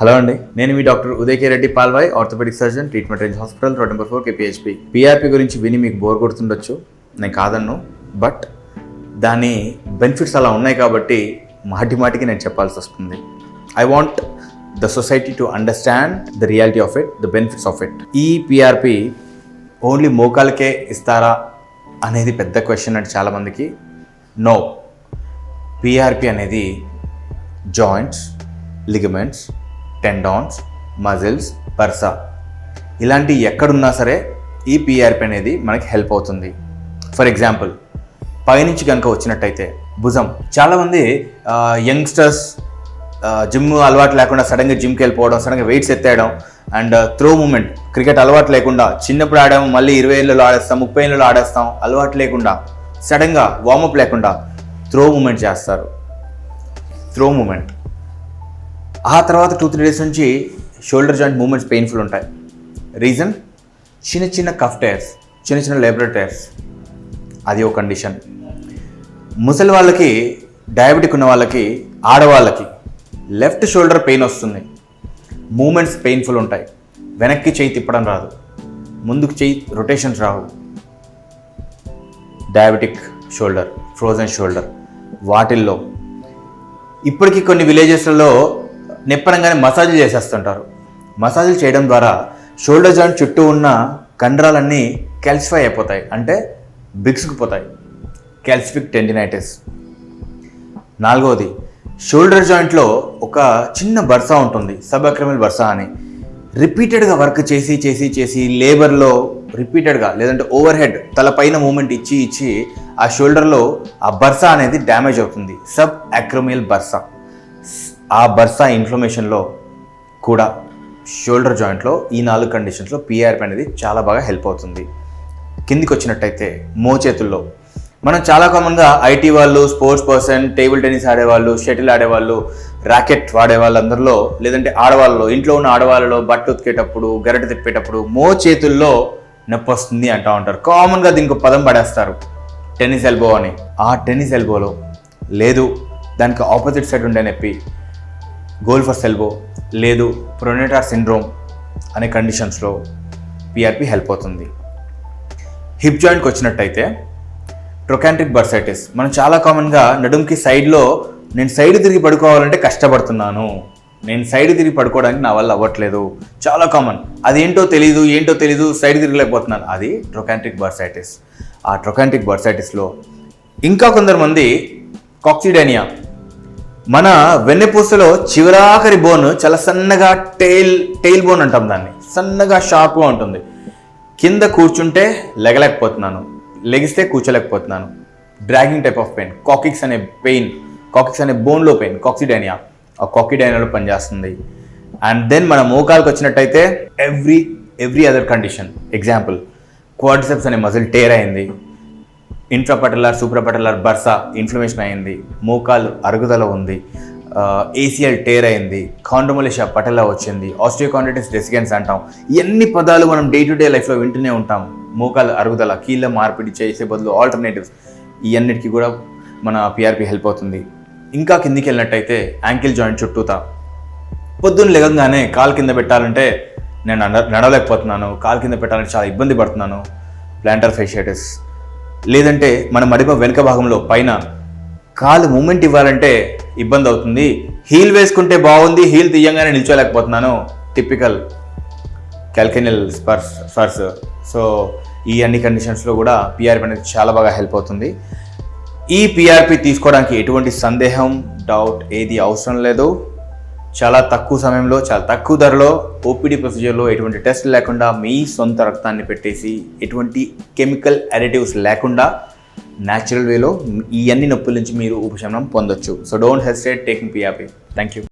Hello అండి, నేను మీ doctor Uday K Reddy Palvai, orthopaedic surgeon, treatment range hospital, road number 4 KPHP. PRP గురించి విని మీకు బోర్ కొడుతుండొచ్చు, నేను కాదన్ను. బట్ దాని బెనిఫిట్స్ అలా ఉన్నాయి కాబట్టి మాటికి నేను చెప్పాల్సి వస్తుంది. I want the society to understand the reality of it, the benefits of it. ఈ PRP ఓన్లీ మోకాలకే ఇస్తారా అనేది పెద్ద క్వశ్చన్ అంటే చాలామందికి. నో, PRP అనేది జాయింట్స్, లిగమెంట్స్, టెండాన్స్, మజిల్స్, బర్సా ఇలాంటి ఎక్కడున్నా సరే ఈ PRP అనేది మనకి హెల్ప్ అవుతుంది. ఫర్ ఎగ్జాంపుల్, పైనుంచి కనుక వచ్చినట్టయితే భుజం. చాలామంది యంగ్స్టర్స్ జిమ్ అలవాటు లేకుండా సడన్గా జిమ్కి వెళ్ళిపోవడం, సడన్గా వెయిట్స్ ఎత్తేయడం అండ్ త్రో మూమెంట్, క్రికెట్ అలవాటు లేకుండా చిన్నప్పుడు ఆడాము, మళ్ళీ 20 ఏళ్ళలో ఆడేస్తాం, 30 ఏళ్ళలో ఆడేస్తాం, అలవాటు లేకుండా సడన్గా వార్మప్ లేకుండా త్రో మూమెంట్ చేస్తారు. త్రో మూమెంట్ ఆ తర్వాత 2-3 డేస్ నుంచి షోల్డర్ జాయింట్ మూమెంట్స్ పెయిన్ఫుల్ ఉంటాయి. రీజన్ చిన్న కఫ్ టైర్స్, చిన్న లేబరల్ టైర్స్. అది ఒక కండిషన్. ముసలి వాళ్ళకి, డయాబెటిక్ ఉన్న వాళ్ళకి, ఆడవాళ్ళకి లెఫ్ట్ షోల్డర్ పెయిన్ వస్తుంది, మూమెంట్స్ పెయిన్ఫుల్ ఉంటాయి. వెనక్కి చేయి తిప్పడం రాదు, ముందుకు చేయి రొటేషన్స్ రావు. డయాబెటిక్ షోల్డర్, ఫ్రోజన్ షోల్డర్, వాటిల్లో ఇప్పటికీ కొన్ని విలేజెస్లలో నెప్పడంగానే మసాజులు చేసేస్తుంటారు. మసాజులు చేయడం ద్వారా షోల్డర్ జాయింట్ చుట్టూ ఉన్న కండరాలన్నీ క్యాల్సిఫై అయిపోతాయి, అంటే బిగుసుకుపోతాయి. క్యాల్సిఫిక్ టెండినైటిస్. 4వది, షోల్డర్ జాయింట్లో ఒక చిన్న బర్సా ఉంటుంది, సబ్అక్రమల్ బర్సా అని. రిపీటెడ్గా వర్క్ చేసి లేబర్లో రిపీటెడ్గా, లేదంటే ఓవర్ హెడ్ తలపైన మూమెంట్ ఇచ్చి ఆ షోల్డర్లో ఆ బర్సా అనేది డ్యామేజ్ అవుతుంది. Sub acromial bursa. ఆ బర్సా ఇన్ఫ్లమేషన్లో కూడా షోల్డర్ జాయింట్లో ఈ 4 కండిషన్స్లో PRP అనేది చాలా బాగా హెల్ప్ అవుతుంది. కిందికి వచ్చినట్టయితే మోచేతుల్లో మనం చాలా కామన్గా IT వాళ్ళు, స్పోర్ట్స్ పర్సన్, టేబుల్ టెన్నిస్ ఆడేవాళ్ళు, షటిల్ ఆడేవాళ్ళు, ర్యాకెట్ వాడేవాళ్ళందరిలో, లేదంటే ఆడవాళ్ళలో, ఇంట్లో ఉన్న ఆడవాళ్ళలో బట్ట ఉతికేటప్పుడు, గరిటె తిప్పేటప్పుడు మోచేతుల్లో నొప్పి వస్తుంది అంటూ ఉంటారు. కామన్గా దీనికి పదం పడేస్తారు, టెన్నిస్ ఎల్బో అని. ఆ టెన్నిస్ ఎల్బోలో లేదు, దానికి ఆపోజిట్ సైడ్ ఉండే నొప్పి గోల్ఫర్స్ ఎల్బో, లేదు ప్రొనేటార్ సిండ్రోమ్ అనే కండిషన్స్లో PRP హెల్ప్ అవుతుంది. హిప్ జాయింట్కి వచ్చినట్టయితే ట్రొకాంట్రిక్ బర్సైటిస్. మనం చాలా కామన్గా నడుంకి సైడ్లో నేను సైడ్ తిరిగి పడుకోవాలంటే కష్టపడుతున్నాను, నేను సైడ్ తిరిగి పడుకోవడానికి నా వల్ల అవ్వట్లేదు, చాలా కామన్. అదేంటో తెలీదు, సైడ్ తిరగలేకపోతున్నాను. అది ట్రొకాంట్రిక్ బర్సైటిస్. ఆ ట్రొకాంట్రిక్ బర్సైటిస్లో ఇంకా కొందరు కాక్సిడేనియా. మన వెన్నెపూసలో చివరాఖరి బోన్ చాలా సన్నగా టెయిల్ బోన్ అంటాం దాన్ని, సన్నగా షార్ప్గా ఉంటుంది. కింద కూర్చుంటే లెగలేకపోతున్నాను, లెగిస్తే కూర్చోలేకపోతున్నాను. Dragging type of pain, coccyx అనే బోన్లో పెయిన్, కాక్సిడేనియా. ఆ కాక్సిడేనియాలో పనిచేస్తుంది. అండ్ దెన్ మన మోకాలకు వచ్చినట్టయితే every other condition. Example, quadriceps అనే మజిల్ టేర్ అయింది, ఇంట్రాపటలార్, సూప్రాపటలార్ బర్సా ఇన్ఫ్లమేషన్ అయింది, మోకాలు అరుగుదల ఉంది, ACL టేర్ అయింది, కాండ్రోమలేషియా పటలా వచ్చింది, ఆస్టియోకాండ్రైటిస్ డెసిగెన్స్ అంటాం. ఇవన్నీ పదాలు మనం డే టు డే లైఫ్లో వింటూనే ఉంటాం. మోకాలు అరుగుదల, కీళ్ళ మార్పిడి చేసే బదులు ఆల్టర్నేటివ్స్, ఇవన్నిటికీ కూడా మన PRP హెల్ప్ అవుతుంది. ఇంకా కిందికి వెళ్ళినట్టయితే యాంకిల్ జాయింట్ చుట్టూతా. పొద్దున్న లేగంగానే కాలు కింద పెట్టాలంటే నేను నడవలేకపోతున్నాను, కాలు కింద పెట్టాలంటే చాలా ఇబ్బంది పడుతున్నాను, ప్లాంటర్ ఫేషియాటిస్. లేదంటే మన మడిమ వెనుక భాగంలో పైన కాలు మూమెంట్ ఇవ్వాలంటే ఇబ్బంది అవుతుంది, హీల్ వేసుకుంటే బాగుంది, హీల్ తీయంగానే నిల్చోలేకపోతున్నాను, టిపికల్ క్యాల్కేనియల్ స్పర్స్. సో ఈ అన్ని కండిషన్స్లో కూడా PRP అనేది చాలా బాగా హెల్ప్ అవుతుంది. ఈ PRP తీసుకోవడానికి ఎటువంటి సందేహం, డౌట్ ఏది అవసరం లేదు. చాలా తక్కువ సమయంలో, చాలా తక్కువ ధరలో, OPD ప్రొసీజర్లో ఎటువంటి టెస్ట్ లేకుండా మీ సొంత రక్తాన్ని పెట్టేసి, ఎటువంటి కెమికల్ అడిటివ్స్ లేకుండా న్యాచురల్ వేలో ఈ అన్ని నొప్పుల నుంచి మీరు ఉపశమనం పొందొచ్చు. So don't hesitate taking PRP. Thank you.